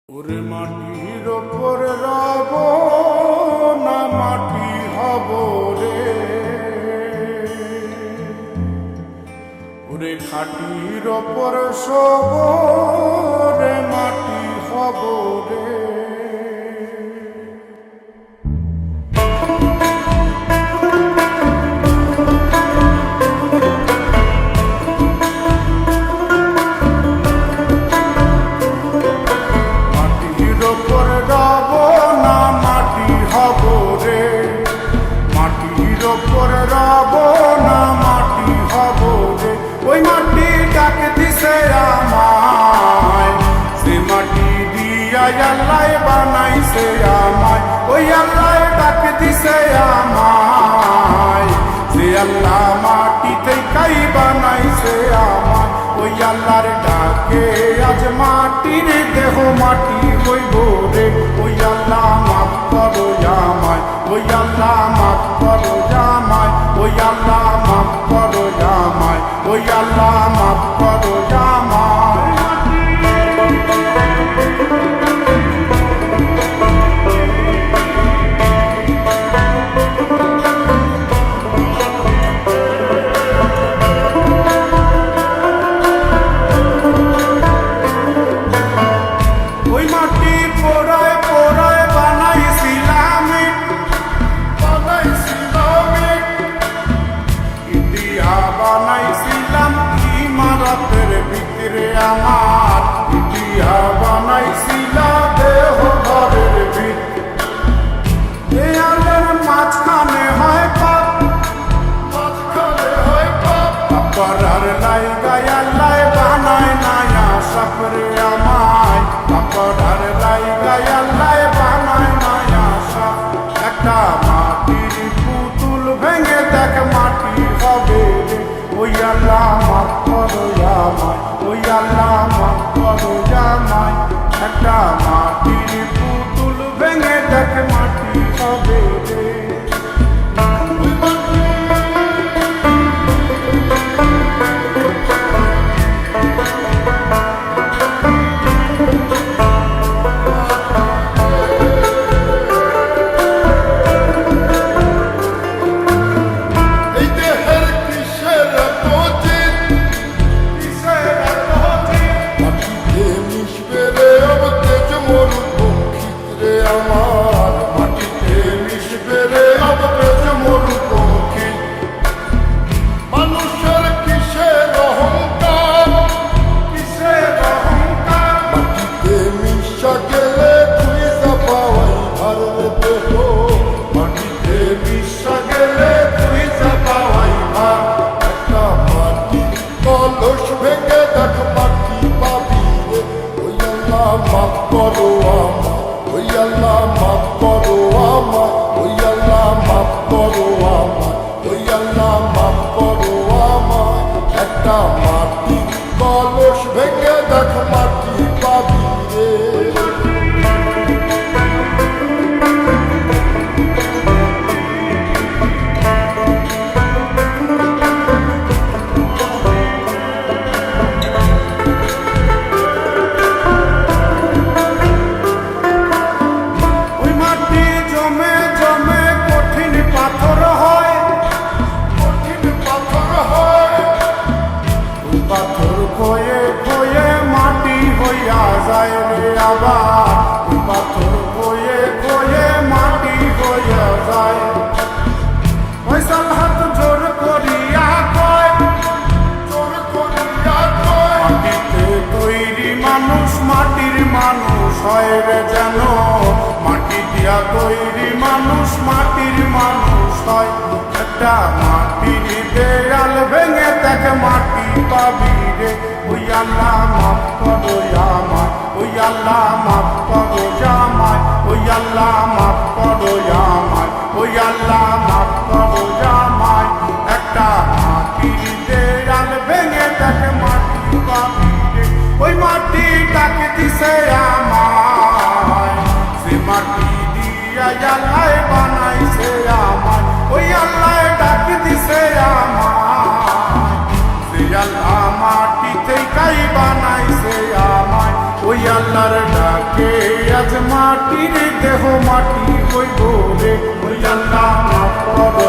ওরে মাটির ওপর রব না মাটি হব রে, ওরে খাটির ওপর সব রে মাটি হব রে। ওই মাটি ডাক দিছে আমায়, সে মাটি দিয়া আল্লাহ বানাইছে আমায়। ওই আল্লাহ ডাক দিছে আমায়, সে আল্লাহ মাটি থেকেই বানাইছে আমায়। ওই আল্লাহর ডাকে আজ মাটির দেহ মাটি হইব রে। ওই আল্লাহ মাফ করো আমায়, ওই আল্লাহ মাফ করো আমায়, ওই আল্লাহ মাফ করো আমায়, ওই আল্লাহ মাফ করো আমায়। ওই মাটি পোড়ায় পোড়ায় বানাইছিলাম ইন্ডিয়া, বানাইছিলাম ইমারতের ভিতরে আমার, ইন্ডিয়া বানাইছিলাম দেহ ঘরের ভিতরে। মাঝখানে হয় পাপ, মাঝখানে হয় পাপ, করার লাইগায় আল্লাহ বানায় নায়া সাপরে আমায়, করার লাইগায় আল্লাহ বানায় নায়া সাপ। একটা মাটির পুতুল ভেঙে দেখ মাটি হবে রে। ওই আল্লাহ মাফ করো আমায়, ওই আল্লাহ মাফ করো আমায়। একটা মাটির পুতুল ভেঙে দেখ মাটি হবে রে। মাফ করো আমায়, ওই আল্লাহ মাফ করো আমায়, ওই আল্লাহ মাফ করো আমায়, ওই আল্লাহ মাফ করো আমায়। একটা মাটি কলস ভেঙে দেখ মাটি পাবি রে। পাথর খয়ে খয়ে মাটি হইয়া যায় রে আবার, পাথর খয়ে খয়ে মাটি হইয়া যায়। ফয়সাল হাত জোর করিয়া কয়, জোর করিয়া কয়, মাটিতে তৈরি মানুষ মাটির মানুষ হয় রে যেন। মাটি দিয়া তৈরি মানুষ মাটির মানুষ হয়। একটা মাটির দেয়াল ভেঙে দেখ মাটি পাবি রে। ওই আল্লাহ মাফ করো আমায়, ওই আল্লাহ মাফ করো আমায়, ওই আল্লাহ মাফ করো আমায়, ওই আল্লাহ মাফ করো আমায়। একটা মাটির দেয়াল ভেঙে দেখ মাটি পাবি রে। ওই মাটি ডাক দিছে আমায়, সে মাটি দিয়া আল্লাহ বানাইছে আমায়। ওই আল্লাহ ডাক দিছে আমায়, সে আল্লাহ মাটি থেকেই বানাইছে আমায়। ওই আল্লাহর ডাকে মাটির দেহ মাটি হইব রে ওই আল্লাহ মাফ করো